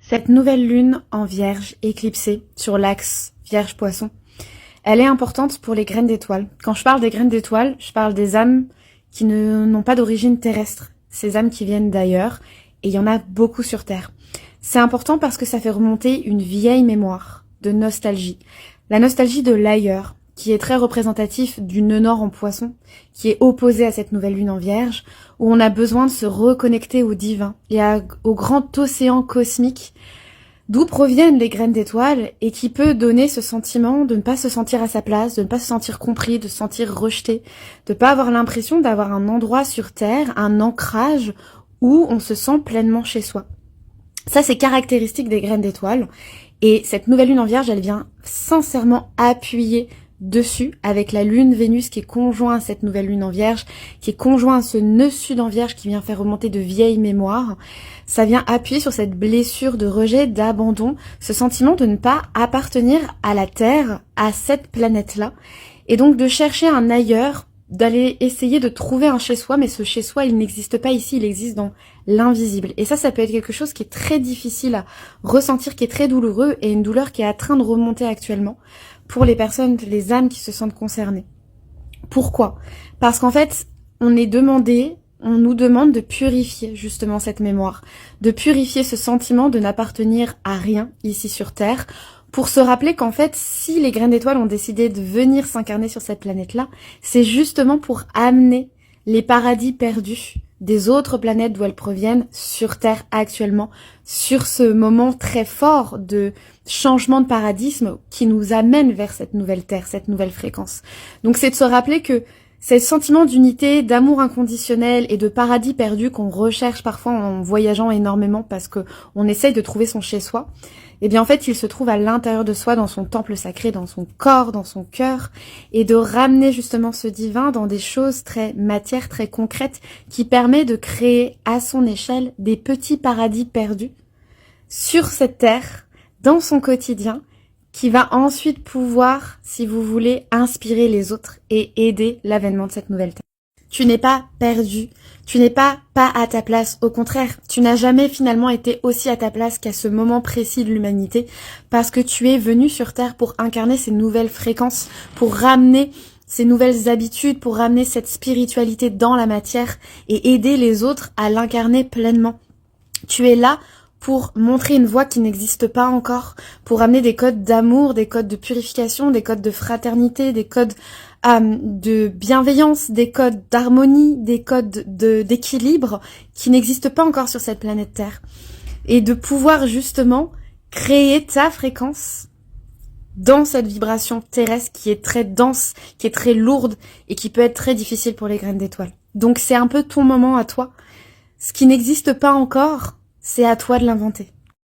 Cette nouvelle lune en Vierge éclipsée sur l'axe Vierge-Poisson, elle est importante pour les graines d'étoiles. Quand je parle des graines d'étoiles, je parle des âmes qui n'ont pas d'origine terrestre, ces âmes qui viennent d'ailleurs, et il y en a beaucoup sur Terre. C'est important parce que ça fait remonter une vieille mémoire de nostalgie. La nostalgie de l'ailleurs, qui est très représentatif du nœud nord en Poisson, qui est opposé à cette nouvelle lune en Vierge, où on a besoin de se reconnecter au divin et au grand océan cosmique, d'où proviennent les graines d'étoiles et qui peut donner ce sentiment de ne pas se sentir à sa place, de ne pas se sentir compris, de se sentir rejeté, de pas avoir l'impression d'avoir un endroit sur Terre, un ancrage où on se sent pleinement chez soi. Ça, c'est caractéristique des graines d'étoiles. Et cette nouvelle lune en Vierge, elle vient sincèrement appuyer dessus avec la lune Vénus qui est conjoint à cette nouvelle lune en Vierge, qui est conjoint à ce nœud sud en Vierge qui vient faire remonter de vieilles mémoires. Ça vient appuyer sur cette blessure de rejet, d'abandon, ce sentiment de ne pas appartenir à la Terre, à cette planète-là, et donc de chercher un ailleurs, d'aller essayer de trouver un chez-soi, mais ce chez-soi, il n'existe pas ici, il existe dans l'invisible. Et ça peut être quelque chose qui est très difficile à ressentir, qui est très douloureux, et une douleur qui est en train de remonter actuellement pour les personnes, les âmes qui se sentent concernées. Pourquoi ? Parce qu'en fait, on nous demande de purifier justement cette mémoire, de purifier ce sentiment de n'appartenir à rien ici sur Terre, pour se rappeler qu'en fait, si les graines d'étoiles ont décidé de venir s'incarner sur cette planète-là, c'est justement pour amener les paradis perdus des autres planètes d'où elles proviennent sur Terre actuellement, sur ce moment très fort de changement de paradigme qui nous amène vers cette nouvelle Terre, cette nouvelle fréquence. Donc c'est de se rappeler que ces sentiments d'unité, d'amour inconditionnel et de paradis perdu qu'on recherche parfois en voyageant énormément parce que on essaye de trouver son chez-soi, eh bien en fait il se trouve à l'intérieur de soi, dans son temple sacré, dans son corps, dans son cœur, et de ramener justement ce divin dans des choses très matières, très concrètes, qui permet de créer à son échelle des petits paradis perdus sur cette terre, dans son quotidien, qui va ensuite pouvoir, si vous voulez, inspirer les autres et aider l'avènement de cette nouvelle terre. Tu n'es pas perdu, tu n'es pas à ta place, au contraire, tu n'as jamais finalement été aussi à ta place qu'à ce moment précis de l'humanité, parce que tu es venu sur Terre pour incarner ces nouvelles fréquences, pour ramener ces nouvelles habitudes, pour ramener cette spiritualité dans la matière et aider les autres à l'incarner pleinement. Tu es là pour montrer une voie qui n'existe pas encore, pour amener des codes d'amour, des codes de purification, des codes de fraternité, des codes de bienveillance, des codes d'harmonie, des codes d'équilibre qui n'existent pas encore sur cette planète Terre. Et de pouvoir justement créer ta fréquence dans cette vibration terrestre qui est très dense, qui est très lourde et qui peut être très difficile pour les graines d'étoiles. Donc c'est un peu ton moment à toi. Ce qui n'existe pas encore, c'est à toi de l'inventer.